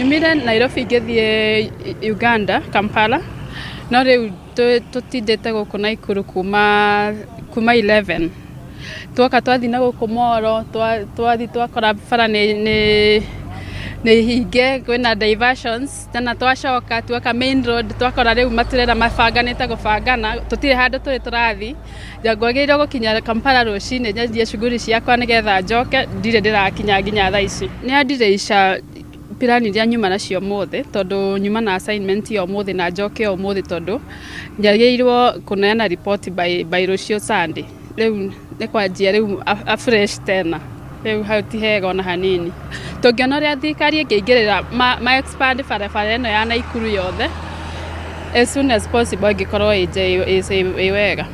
Nyumire Nairobi ngithie Uganda, Kampala. No riu tutindite guku Naikuru kuma 11. Twoka twathi na guku Moro, twathi twakora bara ni hinge kwina diversions, tena twacoka twoka main road, twakora riu maturera mabanganite gubangana, tutire handu turi turathi. Ngwagirire gukinya Kampala rucini nyanjie shughuli ciakwa nigetha njoke, ndire ndirakinya nginya thaa ici. Ni andireisha pirani iria nyuma nacio muthi tondu nyuma na assignment ya muthi na njoke muthi tondu njagirwo kuneana report by rucio Sunday. Riu ni kwanjia riu a fresh tena. Riu hauti hega ona hanini. Tungiona ria thirikari ingirira ma expand barabara ino ya Naikuru yothe as soon as possible ngikorwo wega.